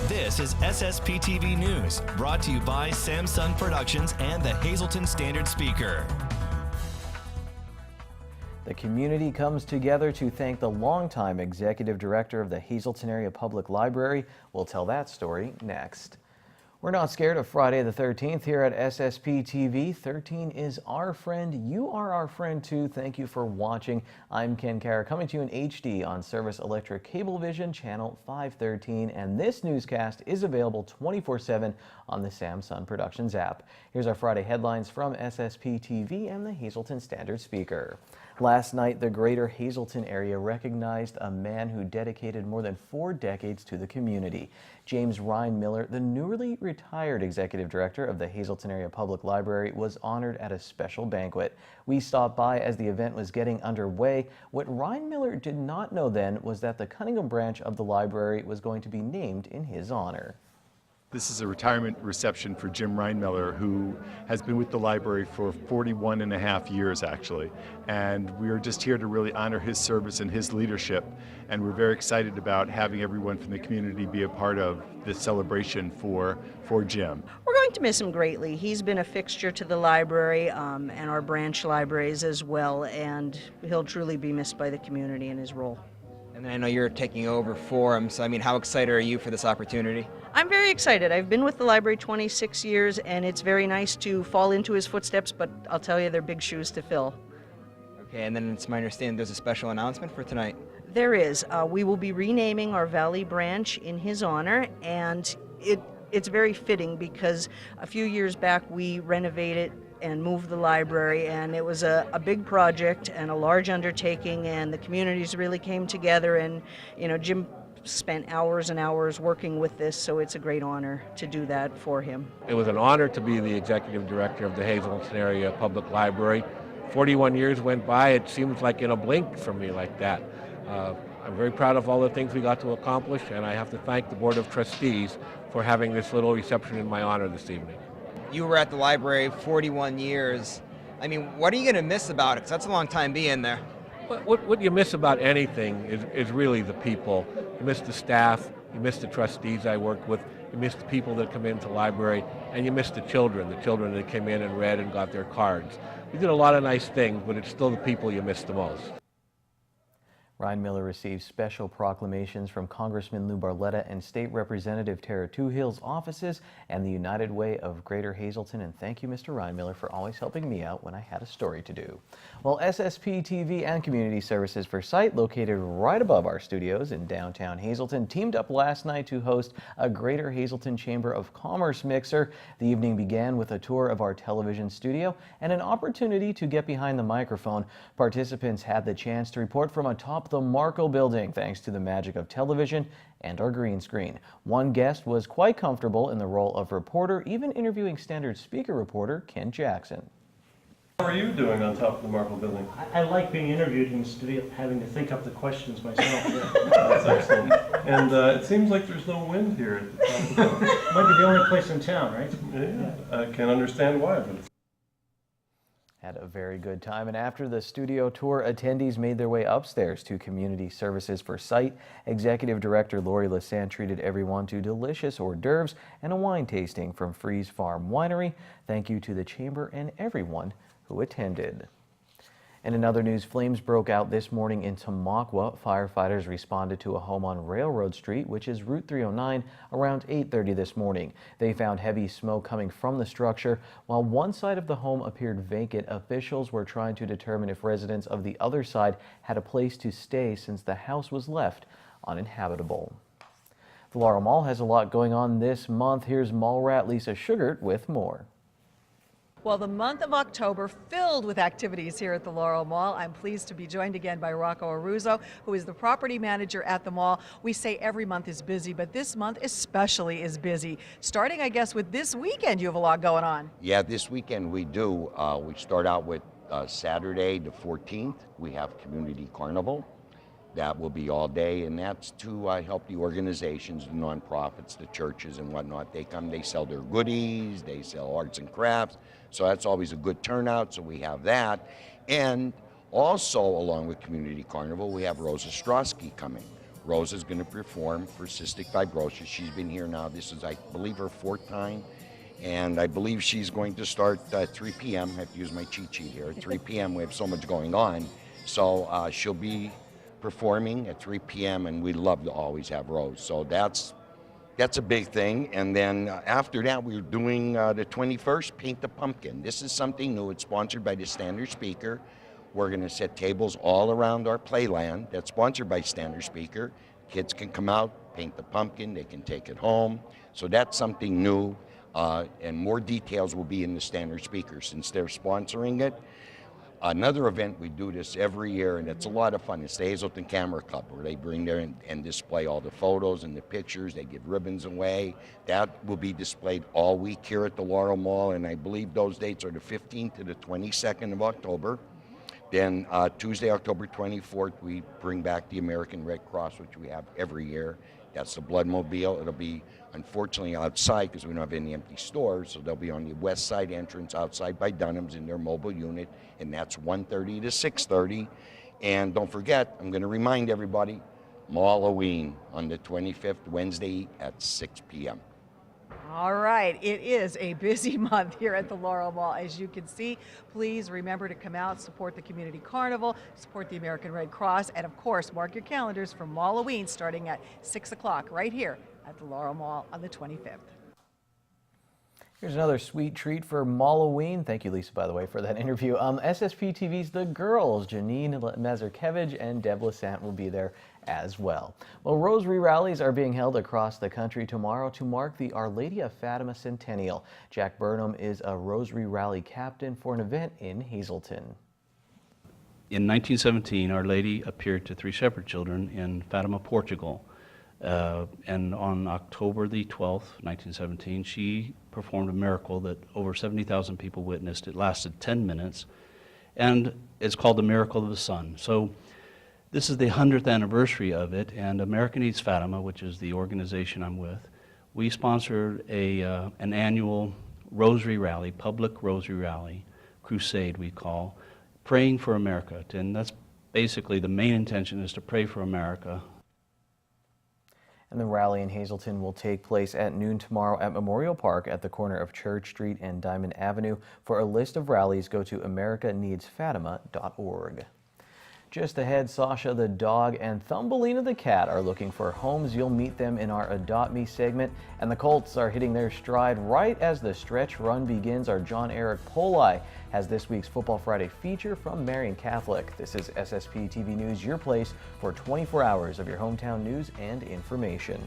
This is SSPTV News, brought to you by Samsung Productions and the Hazleton Standard Speaker. The community comes together to thank the longtime executive director of the Hazleton Area Public Library. We'll tell that story next. We're not scared of Friday the 13th here at SSPTV. 13 is our friend. You are our friend too. Thank you for watching. I'm Ken Kara, coming to you in HD on Service Electric Cablevision channel 513, and this newscast is available 24/7 on the Samsung Productions app. Here's our Friday headlines from SSPTV and the Hazleton Standard Speaker. Last night, the greater Hazleton area recognized a man who dedicated more than 4 decades to the community. James Ryan Miller, the newly retired executive director of the Hazleton Area Public Library, was honored at a special banquet. We stopped by as the event was getting underway. What Ryan Miller did not know then was that the Cunningham branch of the library was going to be named in his honor. This is a retirement reception for Jim Reinmiller, who has been with the library for 41 and a half years, actually. And we are just here to really honor his service and his leadership. And we're very excited about having everyone from the community be a part of this celebration for Jim. We're going to miss him greatly. He's been a fixture to the library and our branch libraries as well. And he'll truly be missed by the community in his role. And I know you're taking over for him, so I mean, how excited are you for this opportunity? I'm very excited. I've been with the library 26 years, and it's very nice to fall into his footsteps, but I'll tell you, they're big shoes to fill. Okay, and then it's my understanding there's a special announcement for tonight. There is. We will be renaming our Valley branch in his honor, and it's very fitting because a few years back we renovated and moved the library, and it was a big project and a large undertaking, and the communities really came together, and Jim spent hours and hours working with this, so it's a great honor to do that for him. It was an honor to be the executive director of the Hazleton Area Public Library. 41 years went by. It seems like in a blink for me like that. I'm very proud of all the things we got to accomplish, and I have to thank the Board of Trustees for having this little reception in my honor this evening. You were at the library 41 years. I mean, what are you going to miss about it? 'Cause that's a long time being there. What you miss about anything is really the people. You miss the staff, you miss the trustees I worked with, you miss the people that come into the library, and you miss the children that came in and read and got their cards. We did a lot of nice things, but it's still the people you miss the most. Ryan Miller received special proclamations from Congressman Lou Barletta and State Representative Tara Toohill's offices and the United Way of Greater Hazleton. And thank you, Mr. Ryan Miller, for always helping me out when I had a story to do. Well, SSPTV and Community Services for Sight, located right above our studios in downtown Hazleton, teamed up last night to host a Greater Hazleton Chamber of Commerce mixer. The evening began with a tour of our television studio and an opportunity to get behind the microphone. Participants had the chance to report from atop the Marco building, thanks to the magic of television and our green screen. One guest was quite comfortable in the role of reporter, even interviewing Standard Speaker reporter Ken Jackson. How are you doing on top of the Marco building? I like being interviewed instead of having to think up the questions myself. Yeah. That's excellent. And it seems like there's no wind here at the top of the building. Might be the only place in town, right? Yeah, I can't understand why, but it's Had a very good time, and after the studio tour, attendees made their way upstairs to Community Services for Sight. Executive Director Lori Lassant treated everyone to delicious hors d'oeuvres and a wine tasting from Freeze Farm Winery. Thank you to the Chamber and everyone who attended. And in other news, flames broke out this morning in Tamaqua. Firefighters responded to a home on Railroad Street, which is Route 309, around 8:30 this morning. They found heavy smoke coming from the structure. While one side of the home appeared vacant, officials were trying to determine if residents of the other side had a place to stay since the house was left uninhabitable. The Laurel Mall has a lot going on this month. Here's mall rat Lisa Sugart with more. Well, the month of October filled with activities here at the Laurel Mall. I'm pleased to be joined again by Rocco Aruzzo, who is the property manager at the mall. We say every month is busy, but this month especially is busy. Starting, I guess, with this weekend, you have a lot going on. Yeah, this weekend we do. We start out with Saturday the 14th. We have Community Carnival. That will be all day, and that's to help the organizations, the nonprofits, the churches and whatnot. They come, they sell their goodies, they sell arts and crafts, so that's always a good turnout, so we have that. And also, along with Community Carnival, we have Rosa Ostrowski coming. Rose is going to perform for cystic fibrosis. She's been here now. This is, I believe, her 4th time. And I believe she's going to start at 3 p.m. I have to use my cheat sheet here. At 3 p.m. we have so much going on. So she'll be performing at 3 p.m. and we love to always have Rose. So that's a big thing. And then after that, we're doing the 21st, Paint the Pumpkin. This is something new. It's sponsored by the Standard Speaker. We're going to set tables all around our playland. That's sponsored by Standard Speaker. Kids can come out, paint the pumpkin. They can take it home. So that's something new. And more details will be in the Standard Speaker since they're sponsoring it. Another event, we do this every year, and it's a lot of fun. It's the Hazelton Camera Club, where they bring there and display all the photos and the pictures. They give ribbons away. That will be displayed all week here at the Laurel Mall, and I believe those dates are the 15th to the 22nd of October. Then Tuesday, October 24th, we bring back the American Red Cross, which we have every year. That's the Blood Mobile. It'll be, unfortunately, outside because we don't have any empty stores, so they'll be on the west side entrance outside by Dunham's in their mobile unit, and that's 1:30 to 6:30. And don't forget, I'm going to remind everybody, Malloween on the 25th, Wednesday at 6 p.m. All right, it is a busy month here at the Laurel Mall. As you can see, please remember to come out, support the community carnival, support the American Red Cross, and of course, mark your calendars for Malloween starting at 6 o'clock right here at the Laurel Mall on the 25th. Here's another sweet treat for Malloween. Thank you, Lisa, by the way, for that interview. SSPTV's The Girls, Janine Mazurkevich and Deb Lassant will be there as well. Well, Rosary rallies are being held across the country tomorrow to mark the Our Lady of Fatima Centennial. Jack Burnham is a Rosary Rally captain for an event in Hazelton. In 1917, Our Lady appeared to 3 shepherd children in Fatima, Portugal. And on October the 12th, 1917, she performed a miracle that over 70,000 people witnessed. It lasted 10 minutes, and it's called the Miracle of the Sun. So this is the 100th anniversary of it, and American Needs Fatima, which is the organization I'm with, we sponsored an annual Rosary Rally, public Rosary Rally, crusade we call, praying for America. And that's basically the main intention, is to pray for America. And the rally in Hazelton will take place at noon tomorrow at Memorial Park at the corner of Church Street and Diamond Avenue. For a list of rallies, go to americaneedsfatima.org. Just ahead, Sasha the dog and Thumbelina the cat are looking for homes. You'll meet them in our Adopt Me segment. And the Colts are hitting their stride right as the stretch run begins. Our John Eric Poli has this week's Football Friday feature from Marian Catholic. This is SSP TV News, your place for 24 hours of your hometown news and information.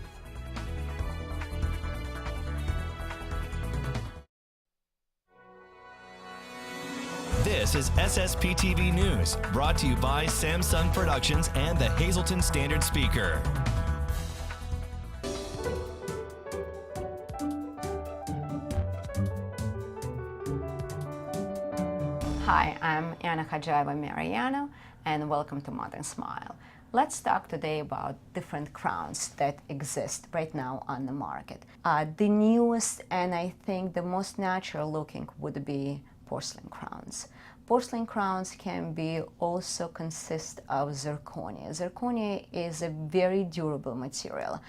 This is SSPTV News, brought to you by Samsung Productions and the Hazelton Standard Speaker. Hi, I'm Anna Hadjaeva Mariano, and welcome to Modern Smile. Let's talk today about different crowns that exist right now on the market. The newest and I think the most natural looking would be porcelain crowns. Porcelain crowns can be also consist of zirconia. Zirconia is a very durable material.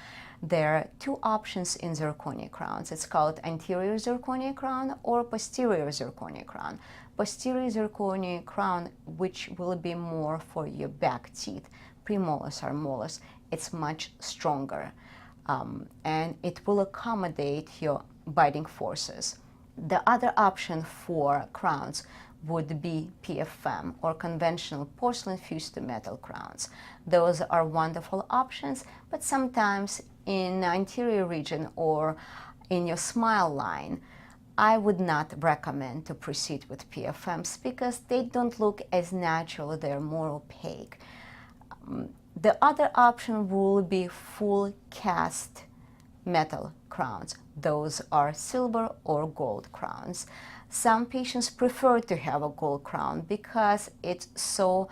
There are 2 options in zirconia crowns. It's called anterior zirconia crown or posterior zirconia crown. Posterior zirconia crown, which will be more for your back teeth, premolars or molars, it's much stronger and it will accommodate your biting forces. The other option for crowns would be PFM or conventional porcelain fused to metal crowns. Those are wonderful options, but sometimes in the anterior region or in your smile line, I would not recommend to proceed with PFMs because they don't look as natural, they're more opaque. The other option will be full cast metal crowns. Those are silver or gold crowns. Some patients prefer to have a gold crown because it's so,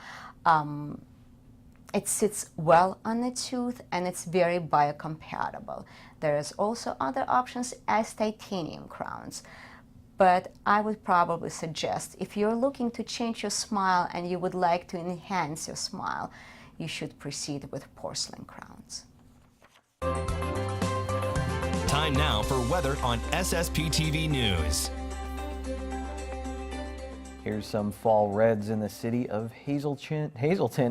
it sits well on the tooth and it's very biocompatible. There's also other options as titanium crowns. But I would probably suggest if you're looking to change your smile and you would like to enhance your smile, you should proceed with porcelain crowns. Time now for weather on SSPTV News. Here's some fall reds in the city of Hazelton.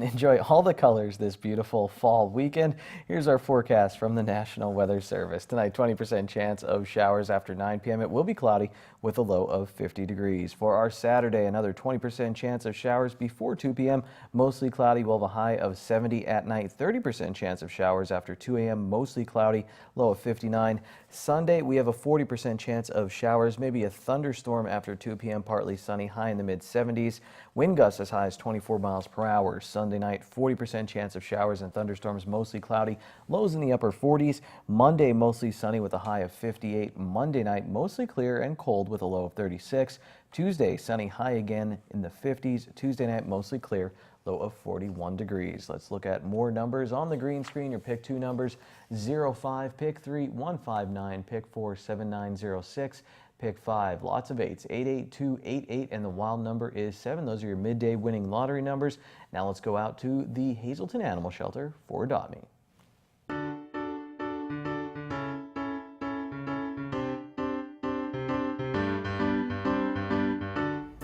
Enjoy all the colors this beautiful fall weekend. Here's our forecast from the National Weather Service. Tonight, 20% chance of showers after 9 p.m. It will be cloudy with a low of 50 degrees. For our Saturday, another 20% chance of showers before 2 p.m. Mostly cloudy. We'll have a high of 70 at night. 30% chance of showers after 2 a.m. Mostly cloudy, low of 59. Sunday, we have a 40% chance of showers, maybe a thunderstorm after 2 p.m. Partly sunny, high in the mid-70s. Wind gusts as high as 24 miles per hour. Sunday night, 40% chance of showers and thunderstorms, mostly cloudy, lows in the upper 40s. Monday, mostly sunny with a high of 58. Monday night, mostly clear and cold with a low of 36. Tuesday, sunny, high again in the 50s. Tuesday night, mostly clear, low of 41 degrees. Let's look at more numbers on the green screen. Your pick 2 numbers: 05, pick 3, 159, pick 4, 7906, pick 5. Lots of 8s: 88288, and the wild number is 7. Those are your midday winning lottery numbers. Now let's go out to the Hazelton Animal Shelter for Adopt Me.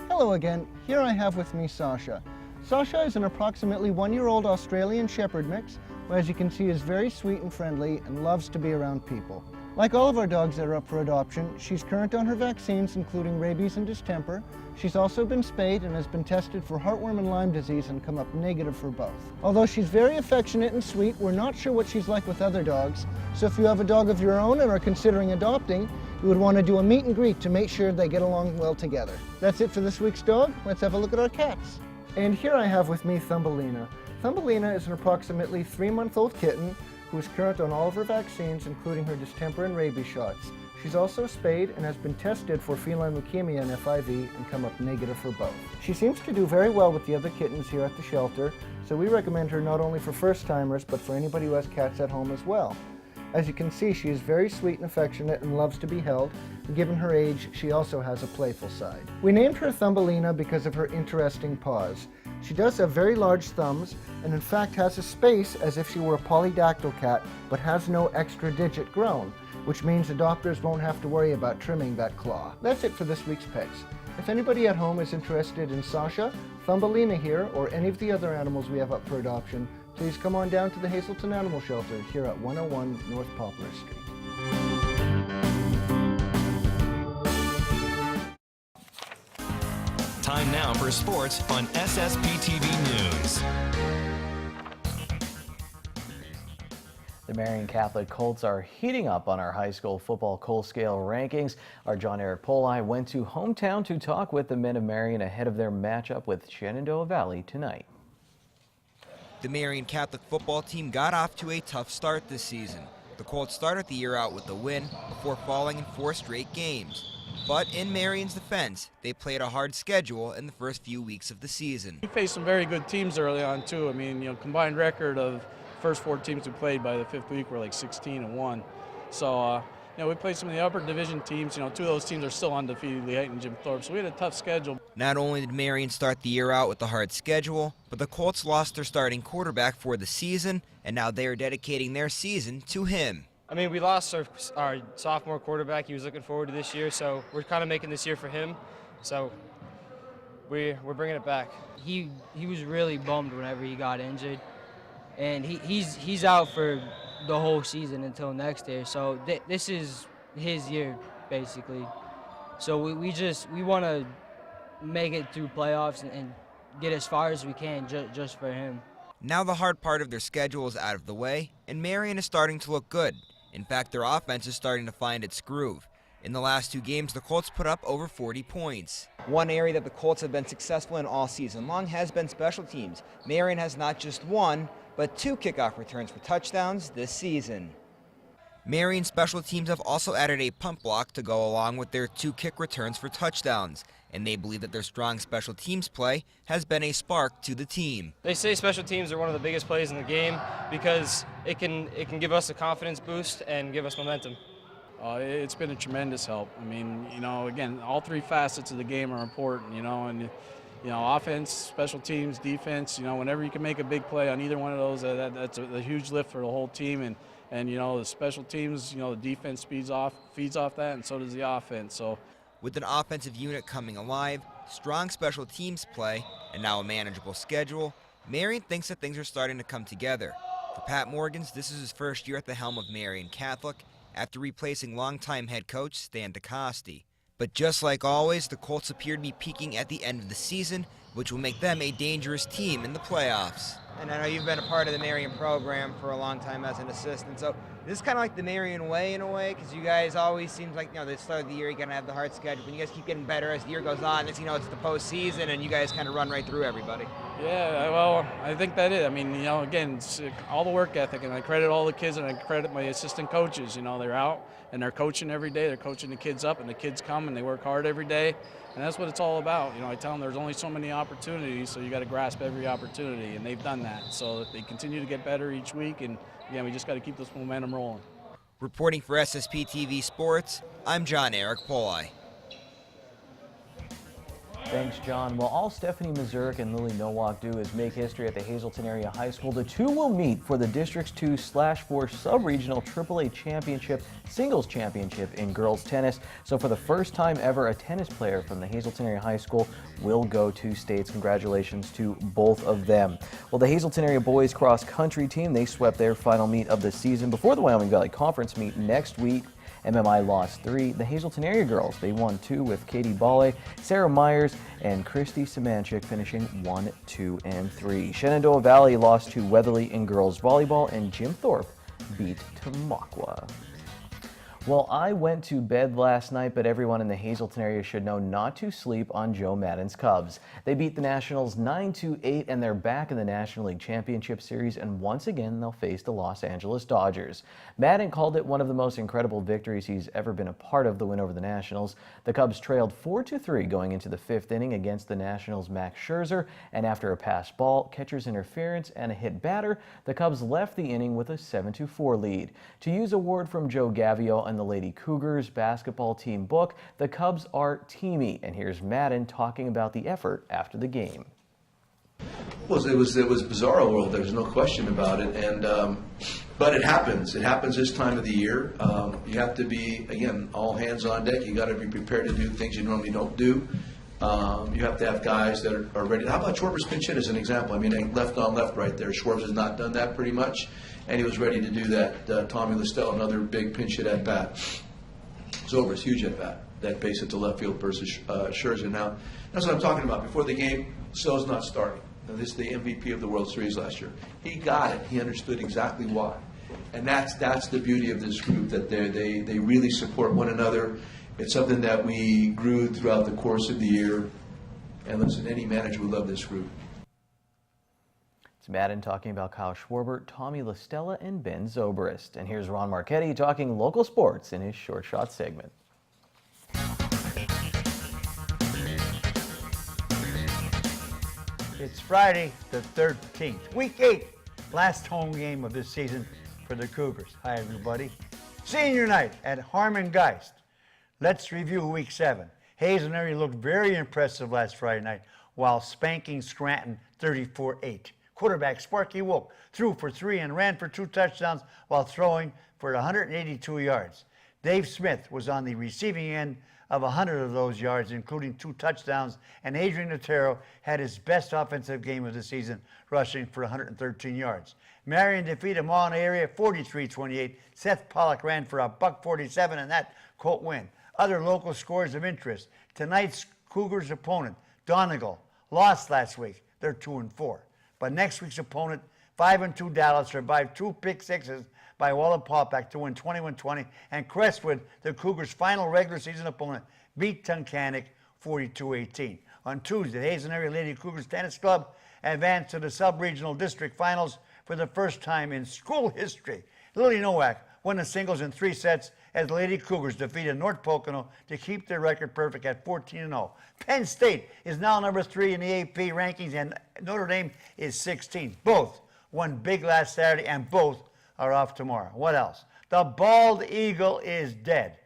Hello again. Here I have with me Sasha. Sasha is an approximately 1-year-old Australian Shepherd mix, who, as you can see, is very sweet and friendly and loves to be around people. Like all of our dogs that are up for adoption, she's current on her vaccines, including rabies and distemper. She's also been spayed and has been tested for heartworm and Lyme disease and come up negative for both. Although she's very affectionate and sweet, we're not sure what she's like with other dogs, so if you have a dog of your own and are considering adopting, you would want to do a meet and greet to make sure they get along well together. That's it for this week's dog. Let's have a look at our cats. And here I have with me Thumbelina. Thumbelina is an approximately 3-month-old kitten who is current on all of her vaccines, including her distemper and rabies shots. She's also spayed and has been tested for feline leukemia and FIV and come up negative for both. She seems to do very well with the other kittens here at the shelter, so we recommend her not only for first-timers, but for anybody who has cats at home as well. As you can see, she is very sweet and affectionate and loves to be held, and given her age, she also has a playful side. We named her Thumbelina because of her interesting paws. She does have very large thumbs, and in fact has a space as if she were a polydactyl cat, but has no extra digit grown, which means adopters won't have to worry about trimming that claw. That's it for this week's picks. If anybody at home is interested in Sasha, Thumbelina here, or any of the other animals we have up for adoption, please come on down to the Hazelton Animal Shelter here at 101 North Poplar Street. Time now for sports on SSPTV News. The Marion Catholic Colts are heating up on our high school football Cole Scale rankings. Our John Eric Poli went to hometown to talk with the men of Marion ahead of their matchup with Shenandoah Valley tonight. The Marion Catholic football team got off to a tough start this season. The Colts started the year out with a win before falling in 4 straight games. But in Marion's defense, they played a hard schedule in the first few weeks of the season. We faced some very good teams early on too. I mean, combined record of first 4 teams we played by the 5th week were like 16-1. So, we played some of the upper division teams. 2 of those teams are still undefeated, Lehigh and Jim Thorpe. So we had a tough schedule. Not only did Marion start the year out with a hard schedule, but the Colts lost their starting quarterback for the season, and now they are dedicating their season to him. I mean, we lost our sophomore quarterback. He was looking forward to this year, so we're kind of making this year for him. So we're bringing it back. He was really bummed whenever he got injured, and he's out for the whole season until next year. So this is his year basically. So we want to make it through playoffs and get as far as we can just for him. Now the hard part of their schedule is out of the way, and Marion is starting to look good. In fact, their offense is starting to find its groove. In the last 2 games, the Colts put up over 40 points. One area that the Colts have been successful in all season long has been special teams. Marion has not just 1, but 2 kickoff returns for touchdowns this season. Marion special teams have also added a punt block to go along with their 2 kick returns for touchdowns, and they believe that their strong special teams play has been a spark to the team. They say special teams are one of the biggest plays in the game because it can give us a confidence boost and give us momentum. It's been a tremendous help. I mean, again, all 3 facets of the game are important, and offense, special teams, defense, whenever you can make a big play on either one of those, that's a huge lift for the whole team. And the special teams, the defense feeds off that, and so does the offense. So, with an offensive unit coming alive, strong special teams play, and now a manageable schedule, Marion thinks that things are starting to come together. For Pat Morgans, this is his first year at the helm of Marion Catholic after replacing longtime head coach Stan DeCoste. But just like always, the Colts appear to be peaking at the end of the season, which will make them a dangerous team in the playoffs. And I know you've been a part of the Marion program for a long time as an assistant, so this is kind of like the Marion way in a way, because you guys always seem like, the start of the year you're going to have the hard schedule, but you guys keep getting better as the year goes on. Next thing you know, it's the postseason, and you guys kind of run right through everybody. Yeah, well, I think that is. I mean, again, it's all the work ethic, and I credit all the kids, and I credit my assistant coaches. They're out, and they're coaching every day. They're coaching the kids up, and the kids come, and they work hard every day. And that's what it's all about. I tell them there's only so many opportunities, so you got to grasp every opportunity, and they've done that. So they continue to get better each week, and again, we just got to keep this momentum rolling. Reporting for SSPTV Sports, I'm John Eric Poli. Thanks, John. Well, all Stephanie Mazurek and Lily Nowak do is make history at the Hazleton Area High School. The two will meet for the District's 2/4 Sub-Regional AAA Championship, Singles Championship in girls tennis. So for the first time ever, a tennis player from the Hazleton Area High School will go to states. Congratulations to both of them. Well, the Hazleton Area boys cross country team, they swept their final meet of the season before the Wyoming Valley Conference meet next week. MMI lost 3. The Hazleton Area girls, they won 2 with Katie Bale, Sarah Myers, and Christy Semanchik finishing 1, 2, and 3. Shenandoah Valley lost to Weatherly in girls volleyball, and Jim Thorpe beat Tamaqua. Well, I went to bed last night, but everyone in the Hazleton area should know not to sleep on Joe Maddon's Cubs. They beat the Nationals 9-8, and they're back in the National League Championship Series, and once again, they'll face the Los Angeles Dodgers. Maddon called it one of the most incredible victories he's ever been a part of, the win over the Nationals. The Cubs trailed 4-3 going into the 5th inning against the Nationals' Max Scherzer, and after a passed ball, catcher's interference, and a hit batter, the Cubs left the inning with a 7-4 lead. To use a word from Joe Gavio and the Lady Cougars basketball team book, the Cubs are teamy, and here's Maddon talking about the effort after the game. Well, it was bizarro world. There's no question about it, and but it happens. It happens this time of the year. You have to be, again, all hands on deck. You got to be prepared to do things you normally don't do. You have to have guys that are ready. How about Schwarber's pinch hit as an example? I mean, left on left right there. Schwarber has not done that pretty much, and he was ready to do that. Tommy Listel, another big pinch hit at bat. Zobrist, huge at bat. That base hit to left field versus Scherzer. Now, that's what I'm talking about. Before the game, Stowe's not starting. Now, this is the MVP of the World Series last year. He got it. He understood exactly why. And that's the beauty of this group, that they really support one another. It's something that we grew throughout the course of the year. And listen, any manager would love this group. It's Maddon talking about Kyle Schwarber, Tommy LaStella, and Ben Zobrist. And here's Ron Marchetti talking local sports in his Short Shot segment. It's Friday the 13th, week 8, last home game of this season for the Cougars. Hi, everybody. Senior night at Harmon Geist. Let's review week 7. Hazen area looked very impressive last Friday night while spanking Scranton 34-8. Quarterback Sparky Wolk threw for 3 and ran for 2 touchdowns while throwing for 182 yards. Dave Smith was on the receiving end of 100 of those yards, including 2 touchdowns, and Adrian Otero had his best offensive game of the season, rushing for 113 yards. Marion defeated Mauna area 43-28. Seth Pollock ran for $147 in that Colt win. Other local scores of interest. Tonight's Cougars opponent, Donegal, lost last week. They're 2-4. But next week's opponent, 5-2 Dallas, survived 2 pick sixes by Wallen Paupack to win 21-20, and Crestwood, the Cougars' final regular season opponent, beat Tunkhannock 42-18. On Tuesday, the Hazen Area Lady Cougars Tennis Club advanced to the sub-regional district finals for the first time in school history. Lily Nowak won the singles in 3 sets as the Lady Cougars defeated North Pocono to keep their record perfect at 14-0. Penn State is now number 3 in the AP rankings, and Notre Dame is 16th. Both won big last Saturday, and both are off tomorrow. What else? The bald eagle is dead.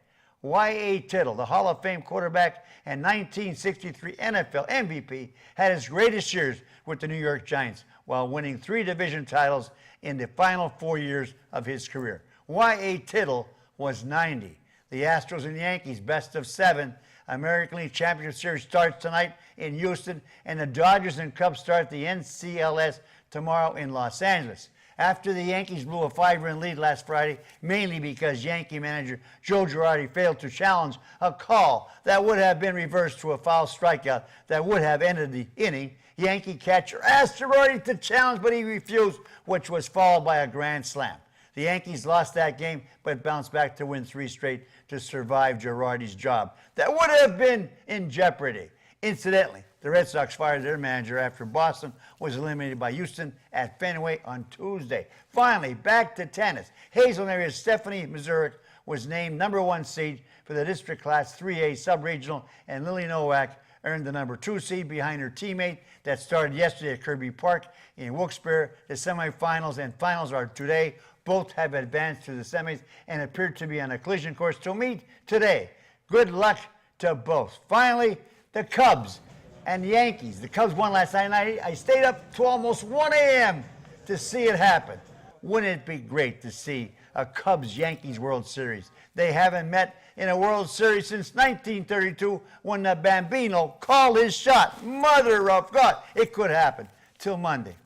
Y.A. Tittle, the Hall of Fame quarterback and 1963 NFL MVP, had his greatest years with the New York Giants while winning 3 division titles in the final 4 years of his career. Y.A. Tittle was 90. The Astros and Yankees best of 7 American League Championship Series starts tonight in Houston, and the Dodgers and Cubs start the NCLS tomorrow in Los Angeles. After the Yankees blew a 5-run lead last Friday, mainly because Yankee manager Joe Girardi failed to challenge a call that would have been reversed to a foul strikeout that would have ended the inning, Yankee catcher asked Girardi to challenge, but he refused, which was followed by a grand slam. The Yankees lost that game, but bounced back to win 3 straight to survive Girardi's job that would have been in jeopardy. Incidentally, the Red Sox fired their manager after Boston was eliminated by Houston at Fenway on Tuesday. Finally, back to tennis. Hazelton area's Stephanie Mazurik was named #1 seed for the District Class 3A Sub-Regional, and Lily Nowak earned the #2 seed behind her teammate that started yesterday at Kirby Park in Wilkes-Barre. The semifinals and finals are today. Both have advanced to the semis and appear to be on a collision course to meet today. Good luck to both. Finally, the Cubs and the Yankees. The Cubs won last night, and I stayed up to almost 1 a.m. to see it happen. Wouldn't it be great to see a Cubs-Yankees World Series? They haven't met in a World Series since 1932 when the Bambino called his shot. Mother of God, it could happen. Till Monday.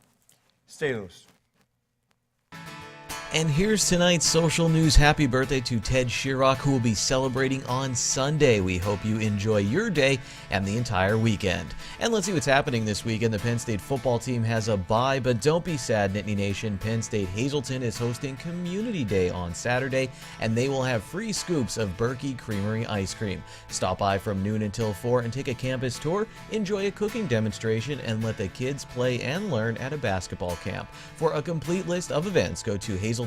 Stay loose. And here's tonight's social news. Happy birthday to Ted Sherrock, who will be celebrating on Sunday. We hope you enjoy your day and the entire weekend. And let's see what's happening this weekend. The Penn State football team has a bye, but don't be sad, Nittany Nation. Penn State Hazelton is hosting Community Day on Saturday, and they will have free scoops of Berkey Creamery ice cream. Stop by from noon until 4 and take a campus tour, enjoy a cooking demonstration, and let the kids play and learn at a basketball camp. For a complete list of events, go to hazelton.psu.edu.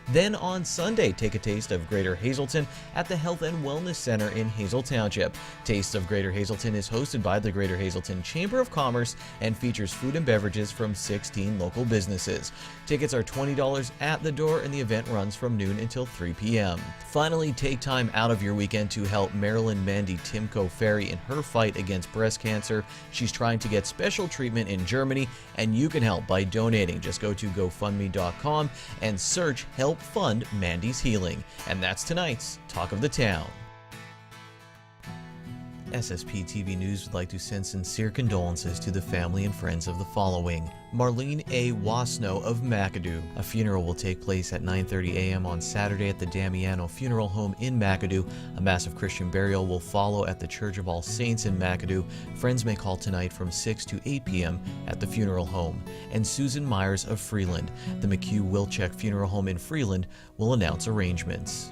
Then on Sunday, take a taste of Greater Hazelton at the Health and Wellness Center in Hazel Township. Taste of Greater Hazelton is hosted by the Greater Hazelton Chamber of Commerce and features food and beverages from 16 local businesses. Tickets are $20 at the door, and the event runs from noon until 3 p.m. Finally, take time out of your weekend to help Marilyn Mandy Timko Ferry in her fight against breast cancer. She's trying to get special treatment in Germany, and you can help by donating. Just go to GoFundMe.com and search Help Fund Mandy's Healing. And that's tonight's Talk of the Town. SSPTV News would like to send sincere condolences to the family and friends of the following. Marlene A. Wasno of McAdoo. A funeral will take place at 9:30 a.m. on Saturday at the Damiano Funeral Home in McAdoo. A massive Christian burial will follow at the Church of All Saints in McAdoo. Friends may call tonight from 6 to 8 p.m. at the funeral home. And Susan Myers of Freeland. The McHugh Wilczek Funeral Home in Freeland will announce arrangements.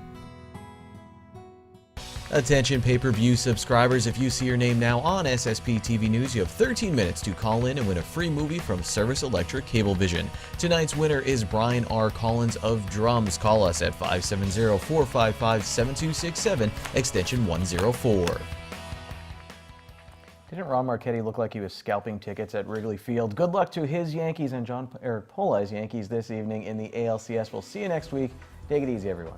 Attention pay-per-view subscribers, if you see your name now on SSPTV News, you have 13 minutes to call in and win a free movie from Service Electric Cablevision. Tonight's winner is Brian R. Collins of Drums. Call us at 570-455-7267, extension 104. Didn't Ron Marchetti look like he was scalping tickets at Wrigley Field? Good luck to his Yankees and Eric Polai's Yankees this evening in the ALCS. We'll see you next week. Take it easy, everyone.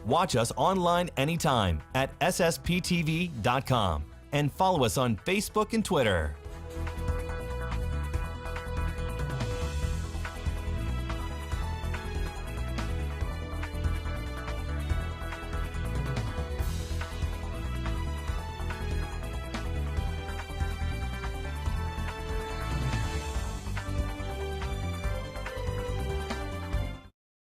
Watch us online anytime at ssptv.com and follow us on Facebook and Twitter.